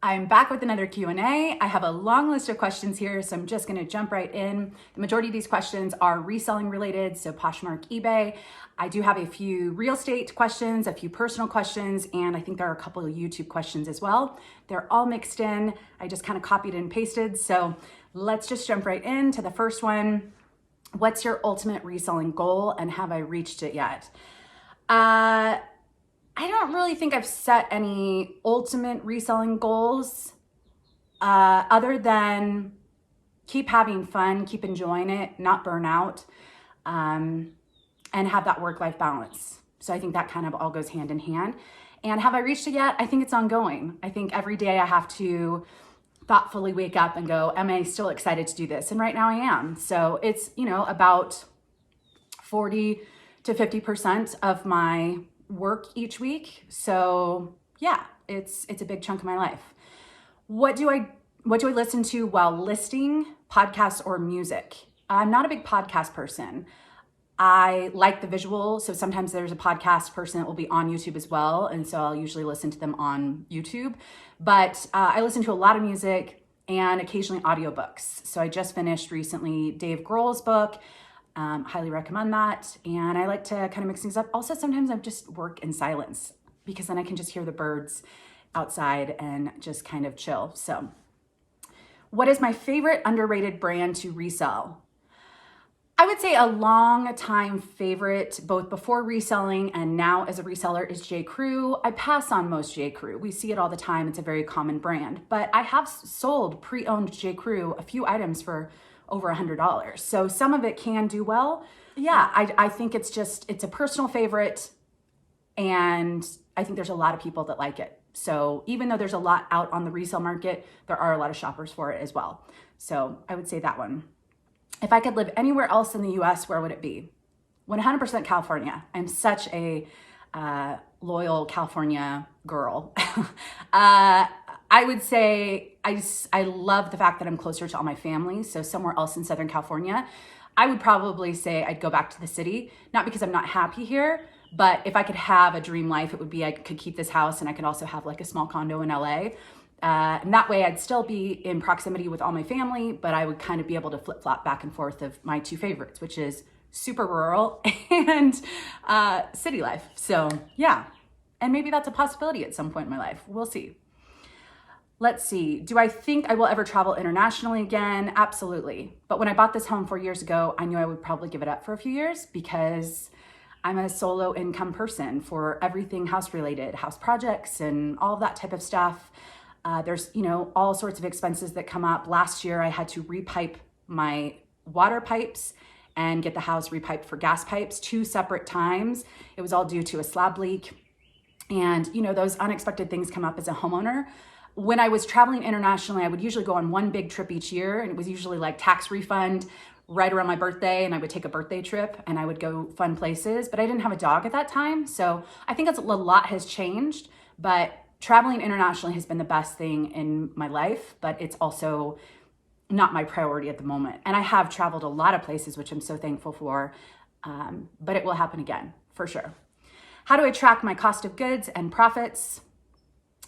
I'm back with another Q&A. I have a long list of questions here, so I'm just gonna jump right in. The majority of these questions are reselling related, so Poshmark, eBay. I do have a few real estate questions, a few personal questions, and I think there are a couple of YouTube questions as well. They're all mixed in. I just kind of copied and pasted, so let's just jump right into the first one. What's your ultimate reselling goal, and have I reached it yet? I don't really think I've set any ultimate reselling goals other than keep having fun, keep enjoying it, not burn out, and have that work-life balance. So I think that kind of all goes hand in hand. And have I reached it yet? I think it's ongoing. I think every day I have to thoughtfully wake up and go, am I still excited to do this? And right now I am. So it's, about 40 to 50% of my work each week. So yeah, it's a big chunk of my life. What do I listen to while listing? Podcasts or music? I'm not a big podcast person. I like the visual. So sometimes there's a podcast person that will be on YouTube as well. And so I'll usually listen to them on YouTube. But I listen to a lot of music and occasionally audiobooks. So I just finished recently Dave Grohl's book. Highly recommend that. And I like to kind of mix things up. Also, sometimes I just work in silence because then I can just hear the birds outside and just kind of chill. So what is my favorite underrated brand to resell? I would say a long time favorite, both before reselling and now as a reseller, is J. Crew. I pass on most J. Crew. We see it all the time. It's a very common brand, but I have sold pre-owned J. Crew, a few items for over $100. So some of it can do well. Yeah, I think it's a personal favorite, and I think there's a lot of people that like it. So even though there's a lot out on the resale market, there are a lot of shoppers for it as well. So I would say that one. If I could live anywhere else in the US, where would it be? 100% California. I'm such a loyal California girl. I would say I love the fact that I'm closer to all my family. So somewhere else in Southern California, I would probably say I'd go back to the city, not because I'm not happy here, but if I could have a dream life, it would be I could keep this house and I could also have like a small condo in LA. And that way I'd still be in proximity with all my family, but I would kind of be able to flip-flop back and forth of my two favorites, which is super rural and city life. So yeah, and maybe that's a possibility at some point in my life. We'll see. Let's see. Do I think I will ever travel internationally again? Absolutely. But when I bought this home 4 years ago, I knew I would probably give it up for a few years because I'm a solo income person for everything house related, house projects and all of that type of stuff. There's, all sorts of expenses that come up. Last year, I had to repipe my water pipes and get the house repiped for gas pipes 2 separate times. It was all due to a slab leak. And, those unexpected things come up as a homeowner. When I was traveling internationally, I would usually go on one big trip each year, and it was usually like tax refund right around my birthday, and I would take a birthday trip and I would go fun places, but I didn't have a dog at that time. So I think a lot has changed, but traveling internationally has been the best thing in my life, but it's also not my priority at the moment. And I have traveled a lot of places, which I'm so thankful for, but it will happen again, for sure. How do I track my cost of goods and profits?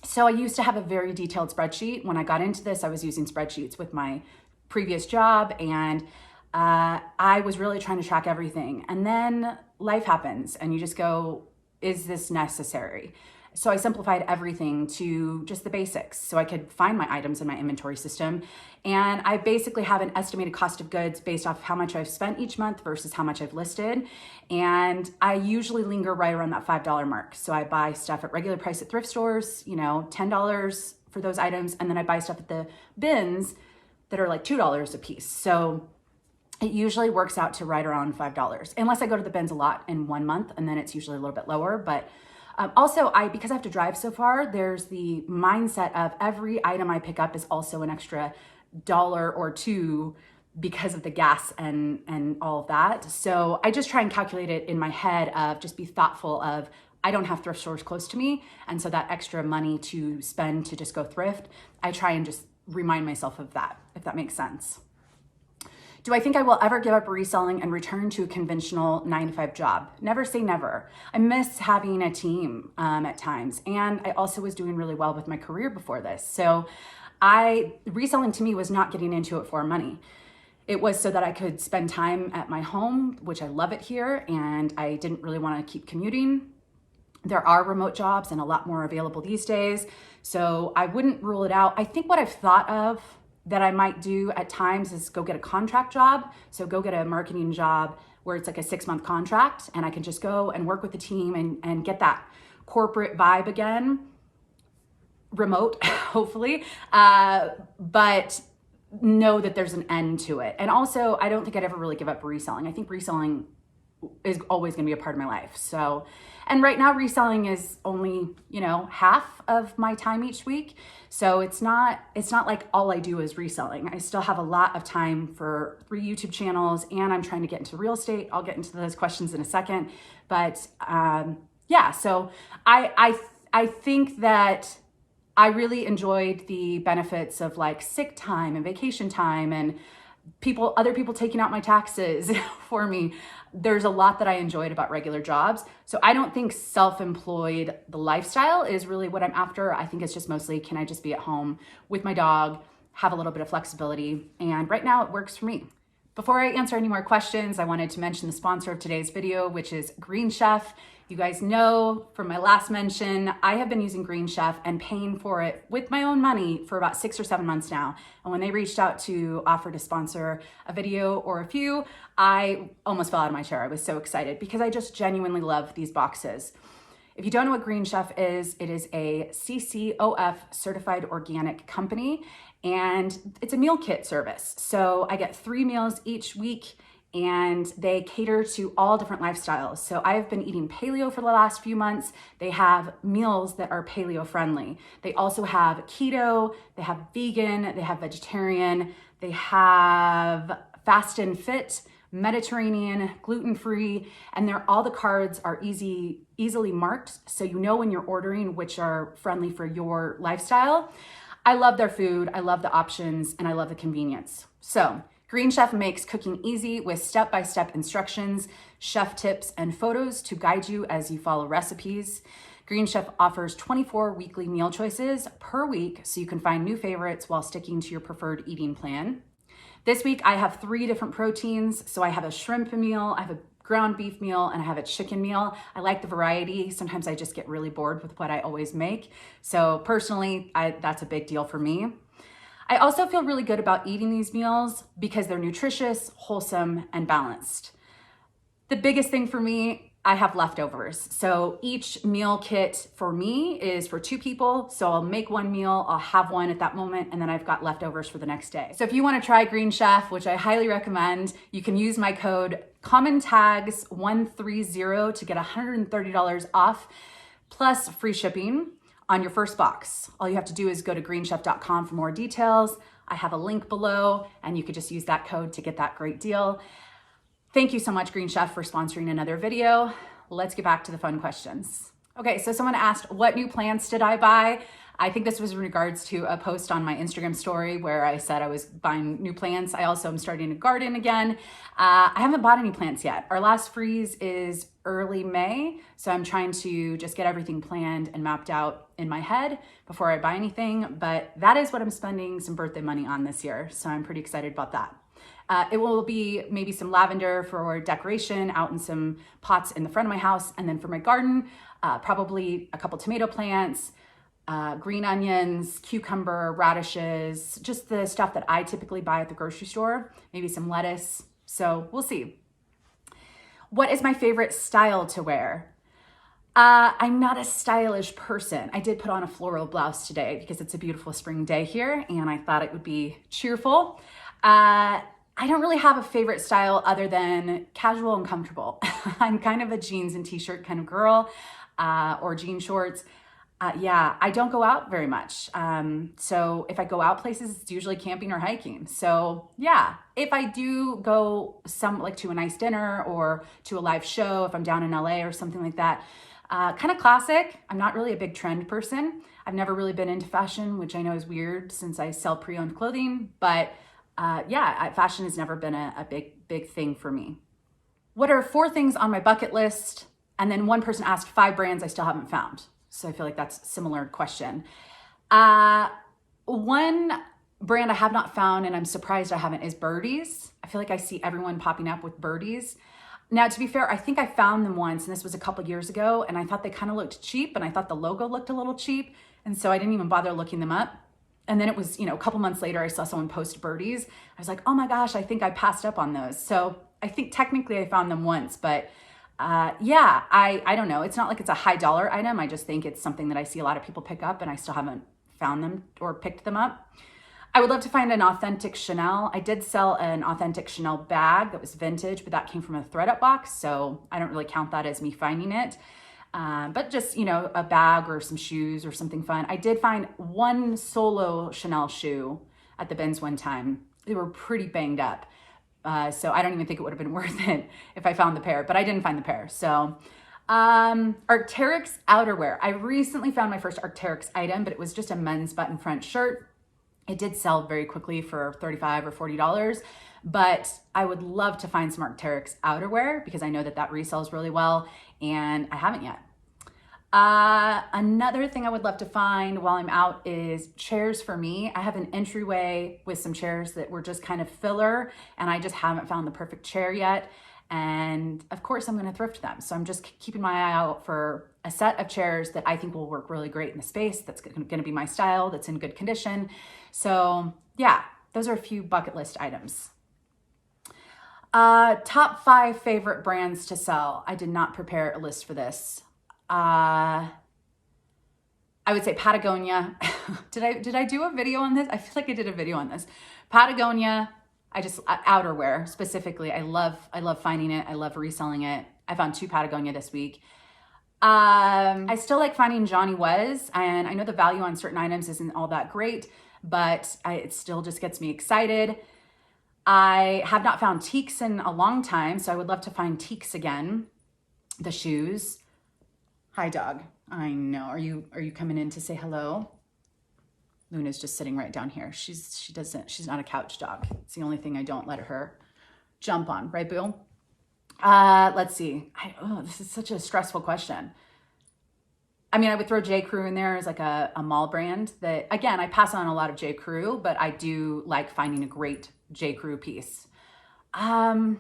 So I used to have a very detailed spreadsheet. When I got into this, I was using spreadsheets with my previous job, and I was really trying to track everything. And then life happens and you just go, is this necessary? So I simplified everything to just the basics so I could find my items in my inventory system. And I basically have an estimated cost of goods based off how much I've spent each month versus how much I've listed. And I usually linger right around that $5 mark. So I buy stuff at regular price at thrift stores, $10 for those items. And then I buy stuff at the bins that are like $2 a piece. So it usually works out to right around $5, unless I go to the bins a lot in 1 month, and then it's usually a little bit lower. But also, because I have to drive so far, there's the mindset of every item I pick up is also an extra $1 or $2 because of the gas and all of that. So I just try and calculate it in my head of just be thoughtful of, I don't have thrift stores close to me. And so that extra money to spend to just go thrift, I try and just remind myself of that, if that makes sense. Do I think I will ever give up reselling and return to a conventional 9-to-5 job? Never say never. I miss having a team at times. And I also was doing really well with my career before this. So reselling to me was not getting into it for money. It was so that I could spend time at my home, which I love it here, and I didn't really want to keep commuting. There are remote jobs and a lot more available these days, so I wouldn't rule it out. I think what I've thought of that I might do at times is go get a contract job. So go get a marketing job where it's like a 6-month contract and I can just go and work with the team and get that corporate vibe again, remote, hopefully, but know that there's an end to it. And also, I don't think I'd ever really give up reselling. I think reselling is always going to be a part of my life. So, and right now reselling is only, half of my time each week. So it's not like all I do is reselling. I still have a lot of time for 3 YouTube channels, and I'm trying to get into real estate. I'll get into those questions in a second. But yeah, so I think that I really enjoyed the benefits of like sick time and vacation time and other people taking out my taxes for me. There's a lot that I enjoyed about regular jobs. So I don't think self-employed, the lifestyle is really what I'm after. I think it's just mostly, can I just be at home with my dog, have a little bit of flexibility? And right now it works for me. Before I answer any more questions, I wanted to mention the sponsor of today's video, which is Green Chef. You guys know from my last mention, I have been using Green Chef and paying for it with my own money for about 6 or 7 months now. And when they reached out to offer to sponsor a video or a few, I almost fell out of my chair. I was so excited because I just genuinely love these boxes. If you don't know what Green Chef is, it is a CCOF certified organic company, and it's a meal kit service. So I get 3 meals each week, and they cater to all different lifestyles. So I've been eating paleo for the last few months. They have meals that are paleo friendly. They also have keto, they have vegan, they have vegetarian, they have fast and fit, Mediterranean, gluten-free, and all the cards are easily marked, so you know when you're ordering which are friendly for your lifestyle. I love their food, I love the options, and I love the convenience. So Green Chef makes cooking easy with step-by-step instructions, chef tips, and photos to guide you as you follow recipes. Green Chef offers 24 weekly meal choices per week, so you can find new favorites while sticking to your preferred eating plan. This week, I have 3 different proteins. So I have a shrimp meal, I have a ground beef meal, and I have a chicken meal. I like the variety. Sometimes I just get really bored with what I always make. So personally, that's a big deal for me. I also feel really good about eating these meals because they're nutritious, wholesome, and balanced. The biggest thing for me, I have leftovers. So each meal kit for me is for 2 people. So I'll make 1 meal, I'll have one at that moment, and then I've got leftovers for the next day. So if you wanna try Green Chef, which I highly recommend, you can use my code CommonTags130 to get $130 off plus free shipping on your first box. All you have to do is go to greenchef.com for more details. I have a link below, and you could just use that code to get that great deal. Thank you so much, Green Chef, for sponsoring another video. Let's get back to the fun questions. Okay, so someone asked, what new plants did I buy? I think this was in regards to a post on my Instagram story where I said I was buying new plants. I also am starting to garden again. I haven't bought any plants yet. Our last freeze is early May, so I'm trying to just get everything planned and mapped out in my head before I buy anything, but that is what I'm spending some birthday money on this year, so I'm pretty excited about that. It will be maybe some lavender for decoration out in some pots in the front of my house. And then for my garden, probably a couple tomato plants, green onions, cucumber, radishes, just the stuff that I typically buy at the grocery store, maybe some lettuce. So we'll see. What is my favorite style to wear? I'm not a stylish person. I did put on a floral blouse today because it's a beautiful spring day here and I thought it would be cheerful. I don't really have a favorite style other than casual and comfortable. I'm kind of a jeans and t-shirt kind of girl, or jean shorts. Yeah, I don't go out very much. So if I go out places, it's usually camping or hiking. So yeah, if I do go to a nice dinner or to a live show, if I'm down in LA or something like that, kind of classic. I'm not really a big trend person. I've never really been into fashion, which I know is weird since I sell pre-owned clothing, but yeah, fashion has never been a big thing for me. What are 4 things on my bucket list? And then one person asked 5 brands I still haven't found. So I feel like that's a similar question. One brand I have not found, and I'm surprised I haven't, is Birdies. I feel like I see everyone popping up with Birdies. Now, to be fair, I think I found them once, and this was a couple years ago, and I thought they kind of looked cheap, and I thought the logo looked a little cheap, and so I didn't even bother looking them up. And then it was, a couple months later, I saw someone post Birdies. I was like, oh my gosh, I think I passed up on those. So I think technically I found them once, but yeah, I don't know. It's not like it's a high dollar item. I just think it's something that I see a lot of people pick up, and I still haven't found them or picked them up. I would love to find an authentic Chanel. I did sell an authentic Chanel bag that was vintage, but that came from a ThredUp box, so I don't really count that as me finding it. But just, a bag or some shoes or something fun. I did find one solo Chanel shoe at the bins one time. They were pretty banged up. So I don't even think it would have been worth it if I found the pair, but I didn't find the pair. So Arc'teryx outerwear. I recently found my first Arc'teryx item, but it was just a men's button front shirt. It did sell very quickly for $35 or $40, but I would love to find some Arc'teryx outerwear because I know that resells really well, and I haven't yet. Another thing I would love to find while I'm out is chairs for me. I have an entryway with some chairs that were just kind of filler, and I just haven't found the perfect chair yet. And of course, I'm going to thrift them. So I'm just keeping my eye out for a set of chairs that I think will work really great in the space, that's going to be my style, that's in good condition. So yeah, those are a few bucket list items. Top 5 favorite brands to sell. I did not prepare a list for this. I would say Patagonia. Did I do a video on this? I feel like I did a video on this. Patagonia. Outerwear specifically. I love finding it. I love reselling it. I found 2 Patagonia this week. I still like finding Johnny Was, and I know the value on certain items isn't all that great, but it still just gets me excited. I have not found Teeks in a long time, so I would love to find Teeks again. The shoes. Hi, dog. I know. Are you coming in to say hello? Luna's just sitting right down here. She's not a couch dog. It's the only thing I don't let her jump on, right, Boo? Let's see. This is such a stressful question. I mean, I would throw J. Crew in there as like a mall brand that, again, I pass on a lot of J. Crew, but I do like finding a great J. Crew piece. I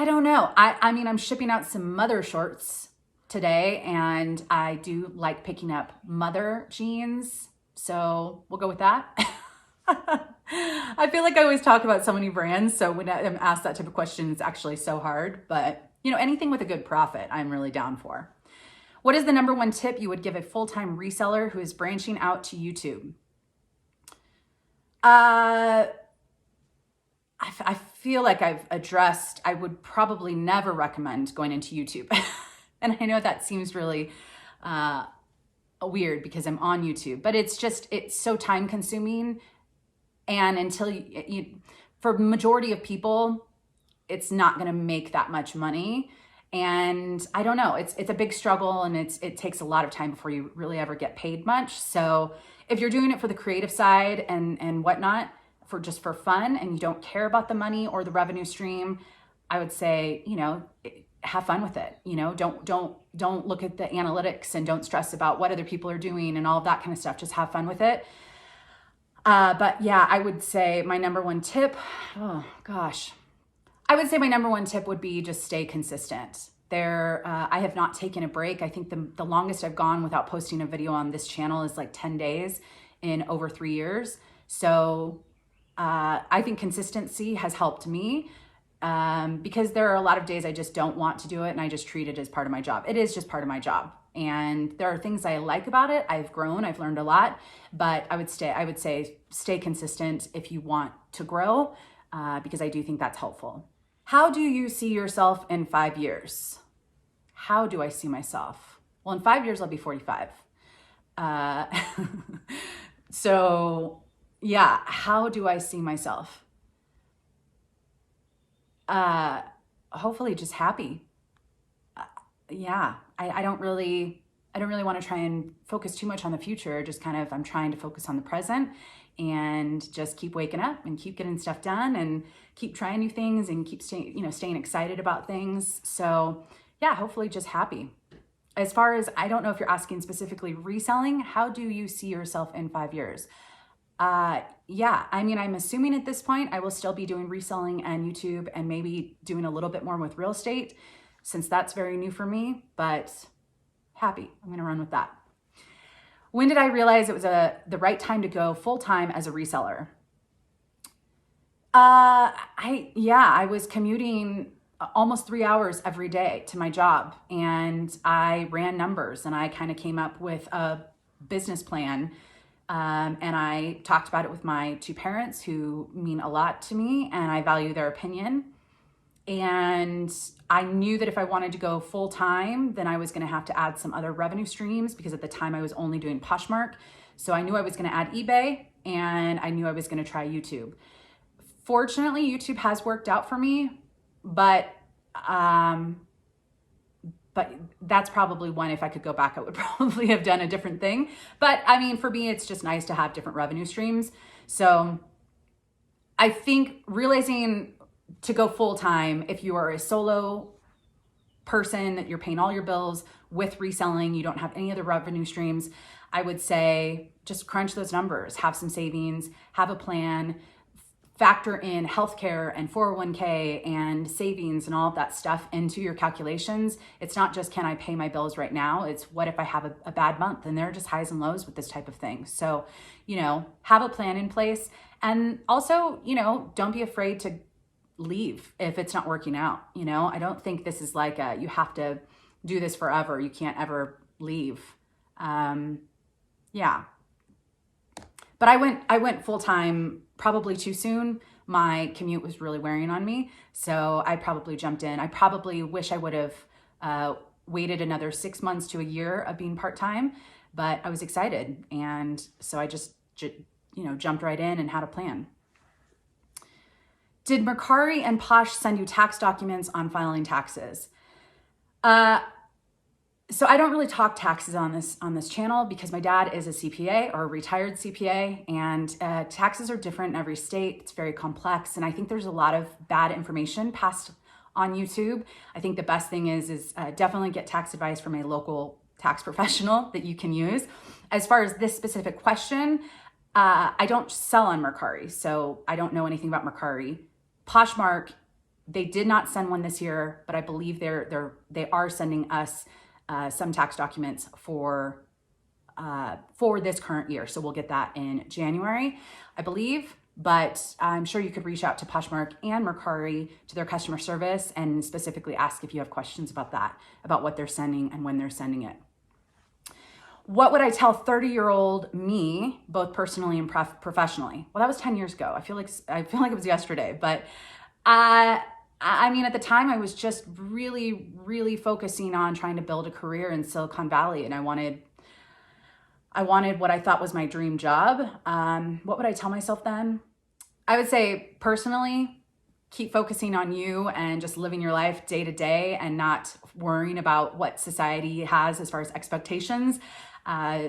don't know. I mean, I'm shipping out some Mother shorts today, and I do like picking up Mother jeans, so we'll go with that. I feel like I always talk about so many brands, so when I'm asked that type of question, it's actually so hard, but anything with a good profit, I'm really down for. What is the number 1 tip you would give a full-time reseller who is branching out to YouTube? I feel like I've addressed, I would probably never recommend going into YouTube. And I know that seems really weird because I'm on YouTube, but it's so time consuming. And until for majority of people, it's not going to make that much money. And I don't know, it's a big struggle, and it takes a lot of time before you really ever get paid much. So if you're doing it for the creative side and whatnot, for fun, and you don't care about the money or the revenue stream, I would say, have fun with it. Don't look at the analytics, and don't stress about what other people are doing and all of that kind of stuff. Just have fun with it. But yeah, I would say my number 1 tip, I would say my number 1 tip would be just stay consistent. I have not taken a break. I think the longest I've gone without posting a video on this channel is like 10 days in over 3 years. So I think consistency has helped me. Because there are a lot of days I just don't want to do it, and I just treat it as part of my job. It is just part of my job. And there are things I like about it. I've grown, I've learned a lot, but I would say stay consistent if you want to grow, because I do think that's helpful. How do you see yourself in 5 years? How do I see myself? Well, in 5 years, I'll be 45. So yeah, how do I see myself? Hopefully just happy. Yeah, I don't really I don't really want to try and focus too much on the future. Just kind of, I'm trying to focus on the present and just keep waking up and keep getting stuff done and keep trying new things and keep staying excited about things. So yeah, hopefully just happy. As far as, I don't know if you're asking specifically reselling, how do you see yourself in 5 years? Yeah, I mean, I'm assuming at this point I will still be doing reselling and YouTube and maybe doing a little bit more with real estate since that's very new for me, but happy. I'm gonna run with that. When did I realize it was the right time to go full-time as a reseller? I was commuting almost 3 hours every day to my job, and I ran numbers and I kind of came up with a business plan. And I talked about it with my 2 parents who mean a lot to me and I value their opinion. And I knew that if I wanted to go full time, then I was going to have to add some other revenue streams because at the time I was only doing Poshmark. So I knew I was going to add eBay and I knew I was going to try YouTube. Fortunately, YouTube has worked out for me, but that's probably one, if I could go back, I would probably have done a different thing. But I mean, for me, it's just nice to have different revenue streams. So I think realizing to go full time, if you are a solo person, you're paying all your bills with reselling, you don't have any other revenue streams, I would say just crunch those numbers, have some savings, have a plan, factor in healthcare and 401k and savings and all of that stuff into your calculations. It's not just, can I pay my bills right now? It's what if I have a bad month? And there are just highs and lows with this type of thing. So, have a plan in place. And also, don't be afraid to leave if it's not working out. I don't think this is like you have to do this forever. You can't ever leave. Yeah. But I went full time probably too soon. My commute was really wearing on me. So I probably jumped in. I probably wish I would have waited another 6 months to a year of being part-time, but I was excited. And so I just, jumped right in and had a plan. Did Mercari and Posh send you tax documents on filing taxes? So I don't really talk taxes on this channel because my dad is a CPA or a retired CPA, and taxes are different in every state. It's very complex, and I think there's a lot of bad information passed on YouTube. I think the best thing is definitely get tax advice from a local tax professional that you can use. As far as this specific question, I don't sell on Mercari, so I don't know anything about Mercari. Poshmark, they did not send one this year, but I believe they are sending us some tax documents for this current year. So we'll get that in January, I believe. But I'm sure you could reach out to Poshmark and Mercari to their customer service and specifically ask if you have questions about that, about what they're sending and when they're sending it. What would I tell 30-year-old me, both personally and professionally? Well, that was 10 years ago. I feel like it was yesterday, but I mean, at the time I was just really, really focusing on trying to build a career in Silicon Valley, and I wanted what I thought was my dream job. What would I tell myself then? I would say personally, keep focusing on you and just living your life day to day and not worrying about what society has as far as expectations.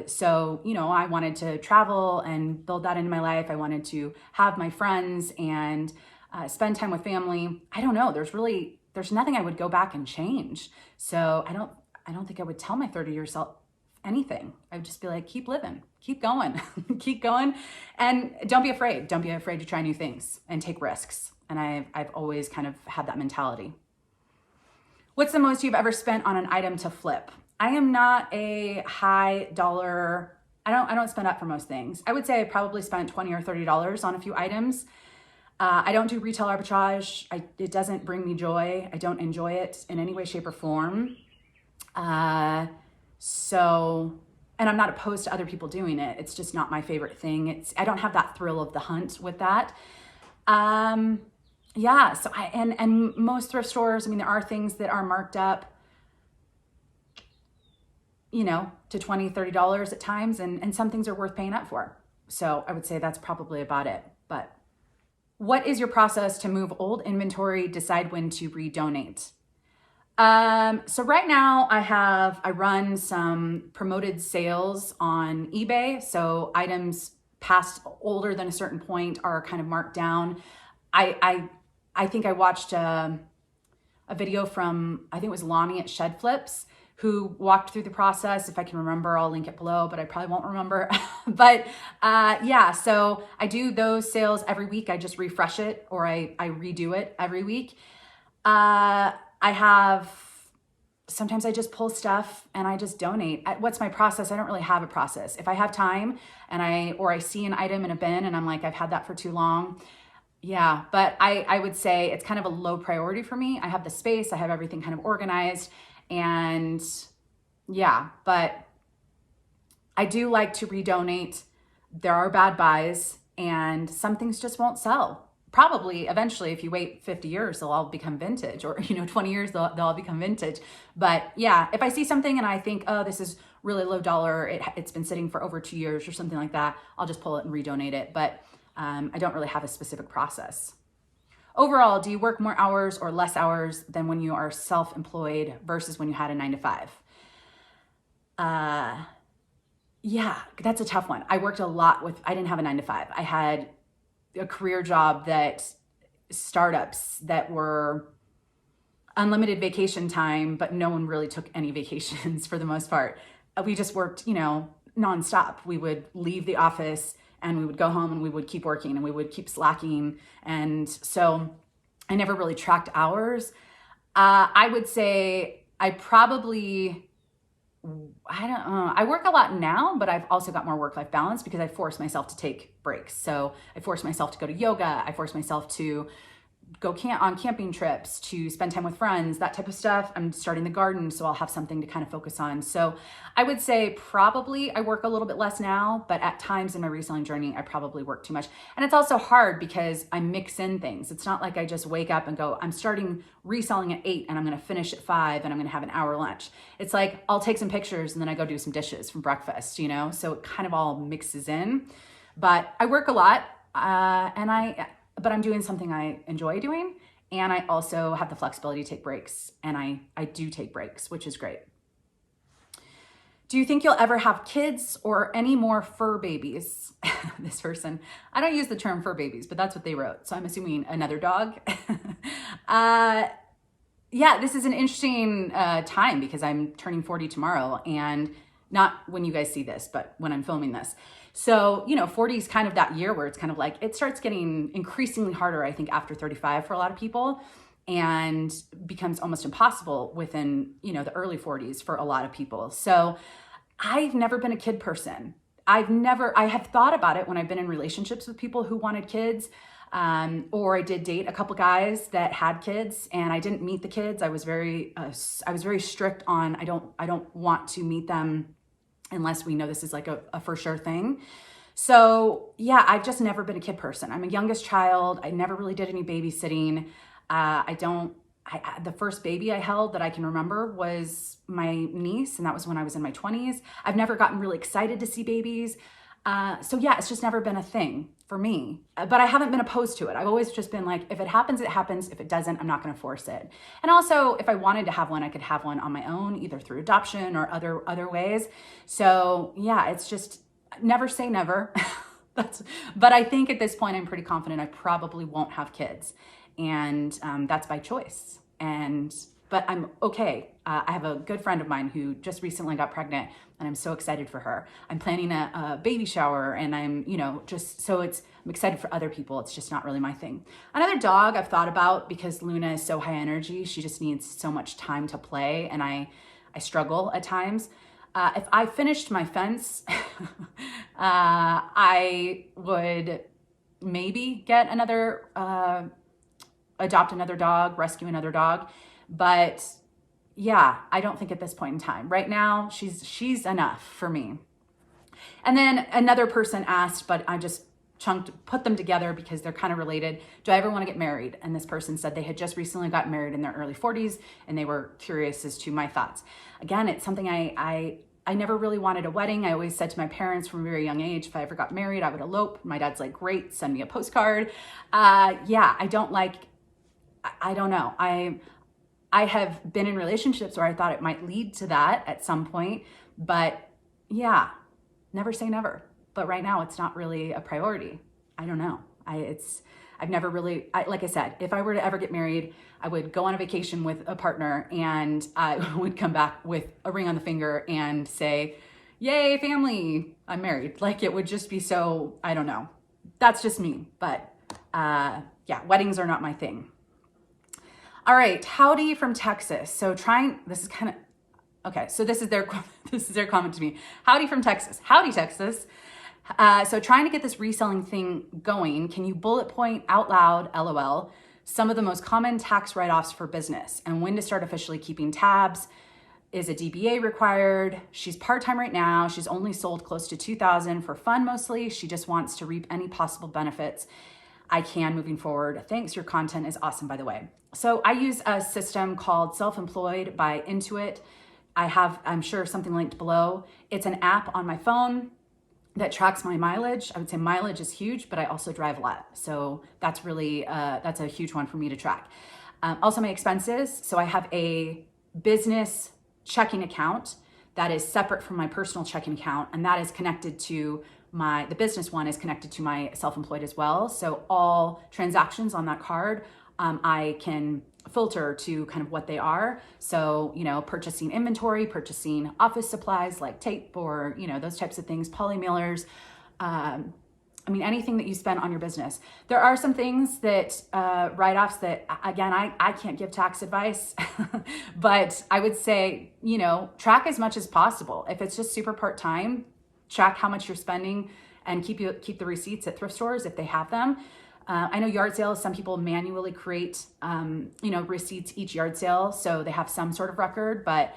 So, I wanted to travel and build that into my life. I wanted to have my friends and spend time with family. I don't know. There's nothing I would go back and change. So I don't think I would tell my 30-year self anything. I would just be like, keep living, keep going, keep going. And don't be afraid. Don't be afraid to try new things and take risks. And I've always kind of had that mentality. What's the most you've ever spent on an item to flip? I am not a high dollar. I don't spend up for most things. I would say I probably spent $20 or $30 on a few items. I don't do retail arbitrage. It doesn't bring me joy. I don't enjoy it in any way, shape, or form. And I'm not opposed to other people doing it. It's just not my favorite thing. I don't have that thrill of the hunt with that. Yeah. So and most thrift stores, I mean, there are things that are marked up, to $20, $30 at times, and some things are worth paying up for. So I would say that's probably about it. But what is your process to move old inventory, decide when to redonate? So right now I run some promoted sales on eBay. So items past older than a certain point are kind of marked down. I, I, I think I watched a video from, I think it was Lonnie at Shed Flips, who walked through the process. If I can remember, I'll link it below, but I probably won't remember. But yeah, so I do those sales every week. I just refresh it, or I redo it every week. I have, sometimes I just pull stuff and I just donate. What's my process? I don't really have a process. If I have time and I see an item in a bin and I'm like, I've had that for too long. Yeah, but I would say it's kind of a low priority for me. I have the space, I have everything kind of organized, and yeah, but I do like to redonate. There are bad buys and some things just won't sell. Probably eventually, if you wait 50 years, they'll all become vintage, or 20 years, they'll all become vintage. But yeah, if I see something and I think, oh, this is really low dollar, it's been sitting for over 2 years or something like that, I'll just pull it and redonate it. But I don't really have a specific process. Overall, do you work more hours or less hours than when you are self-employed versus when you had a 9 to 5? Yeah, that's a tough one. I worked a lot I didn't have a 9 to 5. I had a career job startups that were unlimited vacation time, but no one really took any vacations for the most part. We just worked, nonstop. We would leave the office and we would go home and we would keep working and we would keep slacking. And so I never really tracked hours. I would say I work a lot now, but I've also got more work-life balance because I force myself to take breaks. So I force myself to go to yoga. I force myself to go on camping trips, to spend time with friends, that type of stuff. I'm starting the garden, so I'll have something to kind of focus on. So I would say probably I work a little bit less now, but at times in my reselling journey, I probably work too much. And it's also hard because I mix in things. It's not like I just wake up and go, I'm starting reselling at 8 and I'm going to finish at 5 and I'm going to have an hour lunch. It's like I'll take some pictures and then I go do some dishes from breakfast, so it kind of all mixes in. But I work a lot, but I'm doing something I enjoy doing. And I also have the flexibility to take breaks. And I do take breaks, which is great. Do you think you'll ever have kids or any more fur babies? This person, I don't use the term fur babies, but that's what they wrote. So I'm assuming another dog. Yeah, this is an interesting time because I'm turning 40 tomorrow, and not when you guys see this, but when I'm filming this. So, 40 is kind of that year where it's kind of like, it starts getting increasingly harder, I think, after 35 for a lot of people, and becomes almost impossible within, the early 40s for a lot of people. So I've never been a kid person. I have thought about it when I've been in relationships with people who wanted kids, or I did date a couple guys that had kids and I didn't meet the kids. I was very strict on, I don't want to meet them unless we know this is like a for sure thing. So yeah, I've just never been a kid person. I'm a youngest child. I never really did any babysitting. The first baby I held that I can remember was my niece, and that was when I was in my 20s. I've never gotten really excited to see babies. So yeah, it's just never been a thing for me, but I haven't been opposed to it. I've always just been like, if it happens, it happens. If it doesn't, I'm not going to force it. And also, if I wanted to have one, I could have one on my own, either through adoption or other ways. So yeah, it's just never say never. But I think at this point, I'm pretty confident I probably won't have kids, and that's by choice. But I'm okay. I have a good friend of mine who just recently got pregnant, and I'm so excited for her. I'm planning a baby shower, and I'm excited for other people. It's just not really my thing. Another dog I've thought about, because Luna is so high energy. She just needs so much time to play, and I struggle at times. If I finished my fence, I would maybe get adopt another dog, rescue another dog. But yeah, I don't think at this point in time. Right now, she's enough for me. And then another person asked, but I just put them together because they're kind of related. Do I ever want to get married? And this person said they had just recently got married in their early 40s, and they were curious as to my thoughts. Again, it's something I never really wanted a wedding. I always said to my parents from a very young age, if I ever got married, I would elope. My dad's like, great, send me a postcard. Yeah, I don't know. I have been in relationships where I thought it might lead to that at some point, but yeah, never say never. But right now it's not really a priority. I don't know. I've never really, like I said, if I were to ever get married, I would go on a vacation with a partner and I would come back with a ring on the finger and say, yay, family, I'm married. Like it would just be so, I don't know. That's just me. But yeah, weddings are not my thing. All right, Howdy from Texas. So this is kind of, okay, so this is their comment to me. Howdy from Texas. Howdy, Texas. So trying to get this reselling thing going, can you bullet point out loud, LOL, some of the most common tax write-offs for business and when to start officially keeping tabs? Is a DBA required? She's part-time right now. She's only sold close to 2,000 for fun mostly. She just wants to reap any possible benefits I can moving forward. Thanks, your content is awesome, by the way. So I use a system called Self-Employed by Intuit. I'm sure something linked below. It's an app on my phone that tracks my mileage. I would say mileage is huge, but I also drive a lot. So that's really, that's a huge one for me to track. Also my expenses. So I have a business checking account that is separate from my personal checking account. And that is connected to the business one is connected to my self-employed as well. So all transactions on that card, I can filter to kind of what they are. So, purchasing inventory, purchasing office supplies like tape or, those types of things, poly mailers, anything that you spend on your business. There are some things that, write-offs that, again, I can't give tax advice, but I would say, track as much as possible. If it's just super part-time, track how much you're spending and keep the receipts at thrift stores if they have them. I know yard sales, some people manually create, receipts each yard sale, so they have some sort of record, but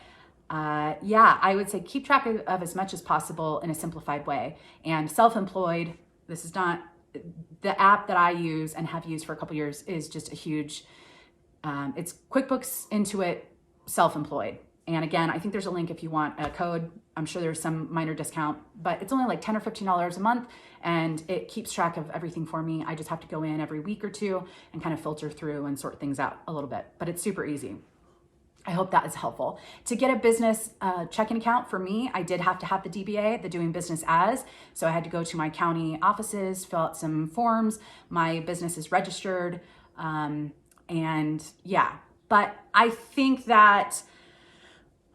yeah, I would say keep track of as much as possible in a simplified way. And self-employed, this is not, the app that I use and have used for a couple years is just a huge, it's QuickBooks, Intuit, self-employed. And again, I think there's a link if you want a code. I'm sure there's some minor discount, but it's only like $10 or $15 a month and it keeps track of everything for me. I just have to go in every week or two and kind of filter through and sort things out a little bit, but it's super easy. I hope that is helpful. To get a business checking account for me, I did have to have the DBA, the doing business as. So I had to go to my county offices, fill out some forms. My business is registered. And yeah, but I think that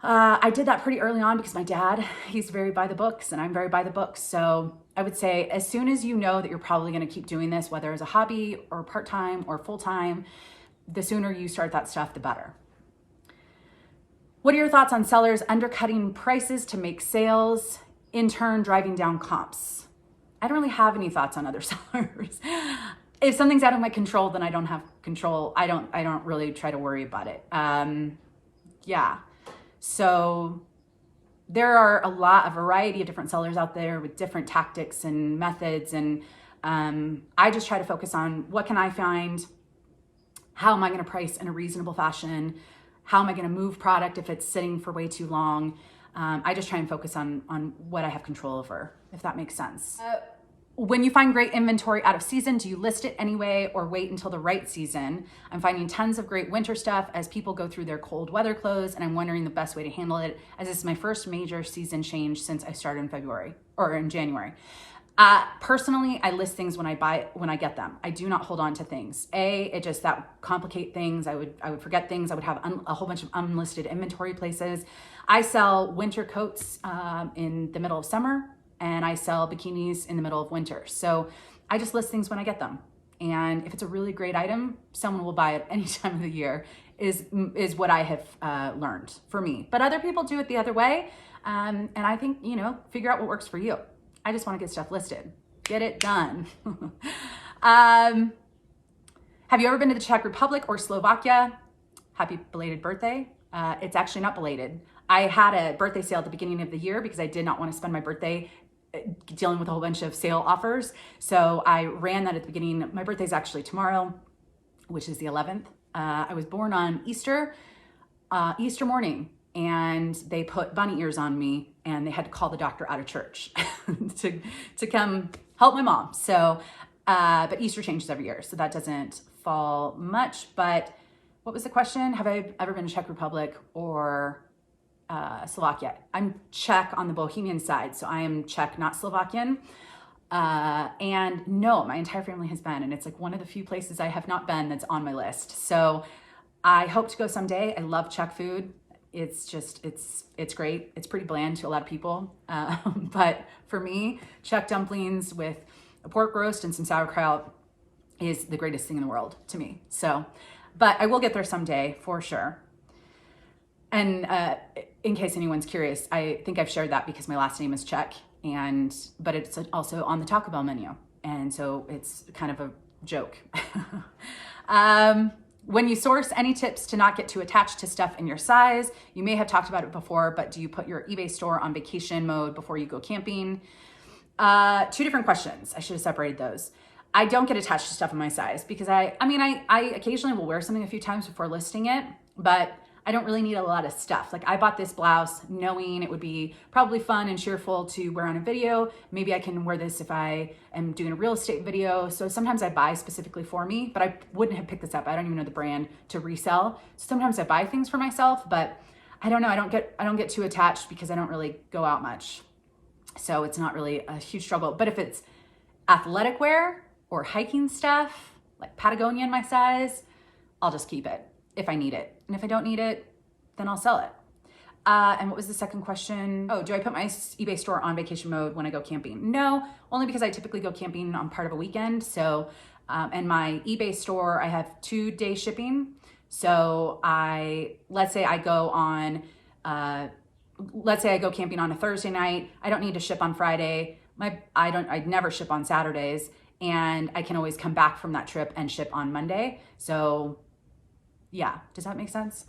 I did that pretty early on because my dad, he's very by the books and I'm very by the books. So I would say as soon as you know that you're probably going to keep doing this, whether as a hobby or part-time or full-time, the sooner you start that stuff, the better. What are your thoughts on sellers undercutting prices to make sales, in turn driving down comps? I don't really have any thoughts on other sellers. If something's out of my control, then I don't have control. I don't really try to worry about it. Yeah. So there are a variety of different sellers out there with different tactics and methods. And I just try to focus on what can I find? How am I going to price in a reasonable fashion? How am I going to move product if it's sitting for way too long? I just try and focus on what I have control over, if that makes sense. When you find great inventory out of season, do you list it anyway or wait until the right season? I'm finding tons of great winter stuff as people go through their cold weather clothes, and I'm wondering the best way to handle it as this is my first major season change since I started in February or in January. Personally, I list things when I get them. I do not hold on to things. It just that complicate things. I would forget things. I would have a whole bunch of unlisted inventory places. I sell winter coats in the middle of summer, and I sell bikinis in the middle of winter. So I just list things when I get them. And if it's a really great item, someone will buy it any time of the year is what I have learned for me. But other people do it the other way. And I think, figure out what works for you. I just want to get stuff listed. Get it done. Have you ever been to the Czech Republic or Slovakia? Happy belated birthday. It's actually not belated. I had a birthday sale at the beginning of the year because I did not want to spend my birthday dealing with a whole bunch of sale offers. So I ran that at the beginning. My birthday is actually tomorrow, which is the 11th. I was born on Easter morning, and they put bunny ears on me and they had to call the doctor out of church to come help my mom. So, but Easter changes every year, so that doesn't fall much, but what was the question? Have I ever been to Czech Republic or Slovakia? I'm Czech on the Bohemian side, so I am Czech, not Slovakian. And no, my entire family has been, and it's like one of the few places I have not been that's on my list. So I hope to go someday. I love Czech food. It's just, it's great. It's pretty bland to a lot of people. But for me, Czech dumplings with a pork roast and some sauerkraut is the greatest thing in the world to me. So, but I will get there someday for sure. And in case anyone's curious, I think I've shared that because my last name is Czech, but it's also on the Taco Bell menu. And so it's kind of a joke. When you source, any tips to not get too attached to stuff in your size? You may have talked about it before, but do you put your eBay store on vacation mode before you go camping? Two different questions. I should have separated those. I don't get attached to stuff in my size because I occasionally will wear something a few times before listing it, but I don't really need a lot of stuff. Like I bought this blouse knowing it would be probably fun and cheerful to wear on a video. Maybe I can wear this if I am doing a real estate video. So sometimes I buy specifically for me, but I wouldn't have picked this up. I don't even know the brand to resell. So sometimes I buy things for myself, but I don't know. I don't get too attached because I don't really go out much. So it's not really a huge struggle. But if it's athletic wear or hiking stuff, like Patagonia in my size, I'll just keep it if I need it. And if I don't need it, then I'll sell it. And what was the second question? Oh, do I put my eBay store on vacation mode when I go camping? No, only because I typically go camping on part of a weekend. So, and my eBay store, I have 2-day shipping. So let's say I go camping on a Thursday night. I don't need to ship on Friday. I never ship on Saturdays, and I can always come back from that trip and ship on Monday. So yeah, does that make sense?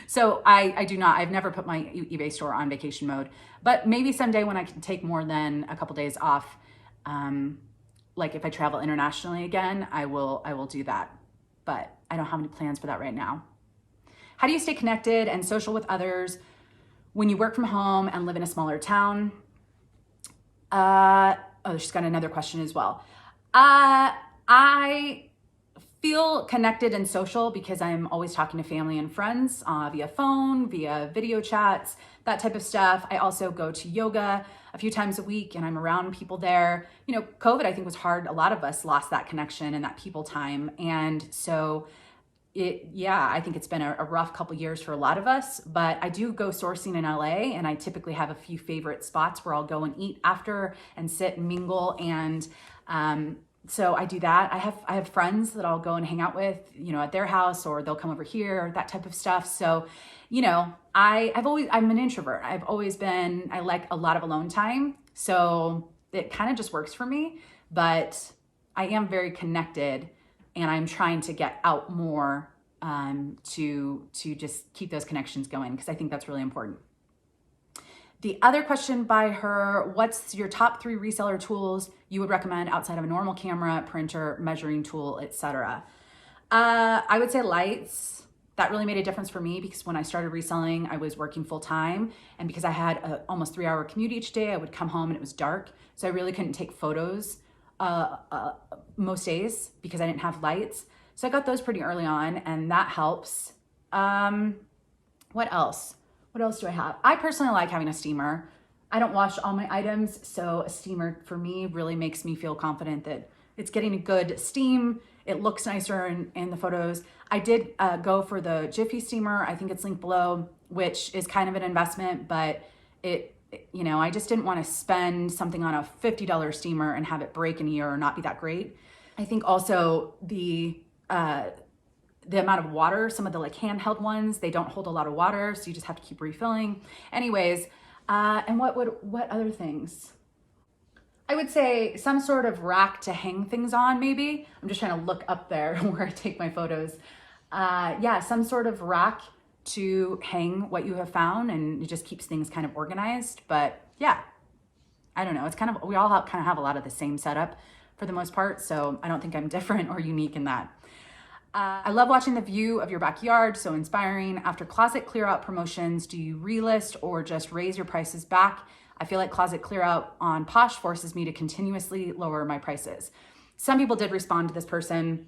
So I do not, I've never put my eBay store on vacation mode, but maybe someday when I can take more than a couple days off, like if I travel internationally again, I will do that, but I don't have any plans for that right now. How do you stay connected and social with others when you work from home and live in a smaller town? She's got another question as well. I feel connected and social because I'm always talking to family and friends via phone, via video chats, that type of stuff. I also go to yoga a few times a week and I'm around people there. You know, COVID, I think was hard. A lot of us lost that connection and that people time. And so I think it's been a rough couple years for a lot of us, but I do go sourcing in LA and I typically have a few favorite spots where I'll go and eat after and sit and mingle. And, so I do that. I have friends that I'll go and hang out with, you know, at their house, or they'll come over here, that type of stuff. So, you know, I'm an introvert. I like a lot of alone time. So it kind of just works for me, but I am very connected and I'm trying to get out more, to just keep those connections going, because I think that's really important. The other question by her, what's your top 3 reseller tools you would recommend outside of a normal camera, printer, measuring tool, etc.? I would say lights. That really made a difference for me because when I started reselling, I was working full time. And because I had a almost 3-hour commute each day, I would come home and it was dark. So I really couldn't take photos most days because I didn't have lights. So I got those pretty early on and that helps. What else? What else do I have? I personally like having a steamer. I don't wash all my items, so a steamer for me really makes me feel confident that it's getting a good steam. It looks nicer in the photos. I did go for the Jiffy steamer. I think it's linked below, which is kind of an investment, but I just didn't want to spend something on a $50 steamer and have it break in a year or not be that great. I think also the amount of water, some of the like handheld ones, they don't hold a lot of water, so you just have to keep refilling. Anyways, and what other things? I would say some sort of rack to hang things on, maybe. I'm just trying to look up there where I take my photos. Some sort of rack to hang what you have found, and it just keeps things kind of organized. But yeah, I don't know. It's kind of, we all kind of have a lot of the same setup for the most part, so I don't think I'm different or unique in that. I love watching the view of your backyard, so inspiring. After closet clear out promotions, do you relist or just raise your prices back? I feel like closet clear out on Posh forces me to continuously lower my prices. Some people did respond to this person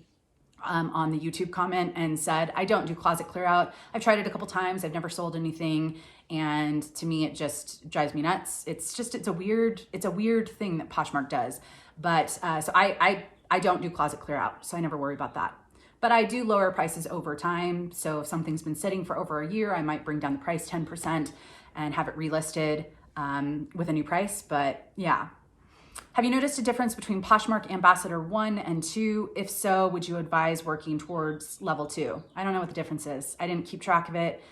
on the YouTube comment and said, I don't do closet clear out. I've tried it a couple times. I've never sold anything. And to me, it just drives me nuts. It's a weird thing that Poshmark does. But so I don't do closet clear out. So I never worry about that. But I do lower prices over time. So if something's been sitting for over a year, I might bring down the price 10% and have it relisted with a new price. But yeah. Have you noticed a difference between Poshmark Ambassador 1 and 2? If so, would you advise working towards level 2? I don't know what the difference is. I didn't keep track of it.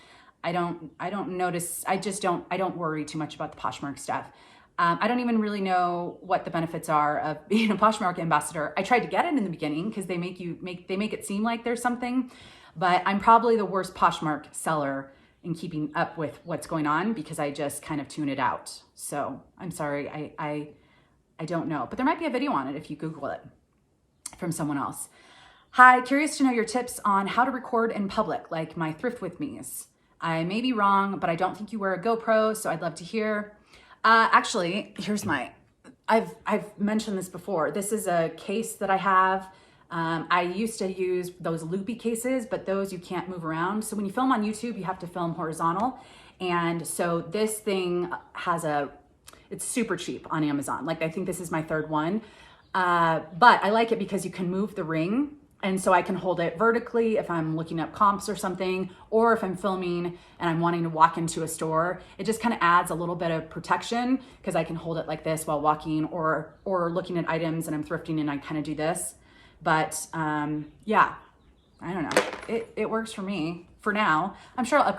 I don't notice. I don't worry too much about the Poshmark stuff. I don't even really know what the benefits are of being a Poshmark ambassador. I tried to get it in the beginning because they make it seem like there's something, but I'm probably the worst Poshmark seller in keeping up with what's going on because I just kind of tune it out. So I'm sorry. I don't know, but there might be a video on it if you Google it from someone else. Hi, curious to know your tips on how to record in public, like my Thrift With Me's. I may be wrong, but I don't think you wear a GoPro, so I'd love to hear. Actually, here's I've mentioned this before. This is a case that I have. I used to use those loopy cases, but those you can't move around. So when you film on YouTube, you have to film horizontal. And so this thing it's super cheap on Amazon. Like I think this is my third one. But I like it because you can move the ring. And so I can hold it vertically if I'm looking up comps or something, or if I'm filming and I'm wanting to walk into a store, it just kind of adds a little bit of protection because I can hold it like this while walking or looking at items and I'm thrifting and I kind of do this. But yeah, I don't know. It works for me for now. I'm sure I'll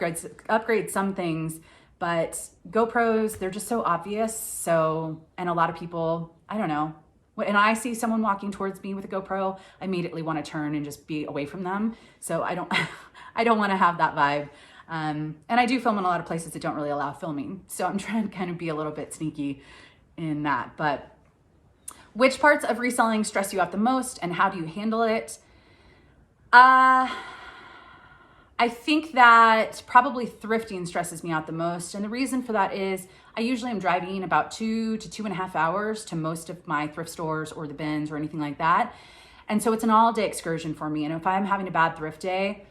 upgrade some things, but GoPros, they're just so obvious. So, and a lot of people, I don't know. When I see someone walking towards me with a GoPro, I immediately want to turn and just be away from them. So I don't want to have that vibe. And I do film in a lot of places that don't really allow filming. So I'm trying to kind of be a little bit sneaky in that. But which parts of reselling stress you out the most and how do you handle it? I think that probably thrifting stresses me out the most. And the reason for that is I usually am driving about 2 to 2.5 hours to most of my thrift stores or the bins or anything like that. And so it's an all day excursion for me. And if I'm having a bad thrift day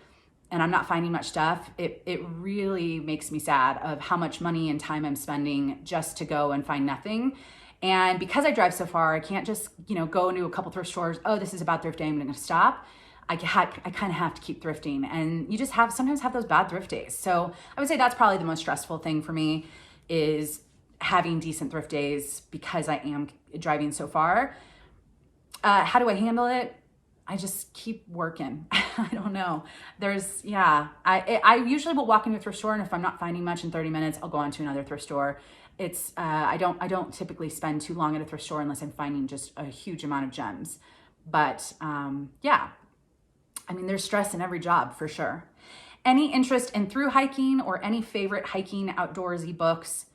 and I'm not finding much stuff, it really makes me sad of how much money and time I'm spending just to go and find nothing. And because I drive so far, I can't just, go into a couple thrift stores. Oh, this is a bad thrift day, I'm going to stop. I kind of have to keep thrifting, and you just sometimes have those bad thrift days. So I would say that's probably the most stressful thing for me is having decent thrift days because I am driving so far. How do I handle it? I just keep working. I don't know. I usually will walk into a thrift store, and if I'm not finding much in 30 minutes, I'll go on to another thrift store. I don't typically spend too long at a thrift store unless I'm finding just a huge amount of gems. But yeah. I mean, there's stress in every job for sure. Any interest in through hiking or any favorite hiking outdoorsy books?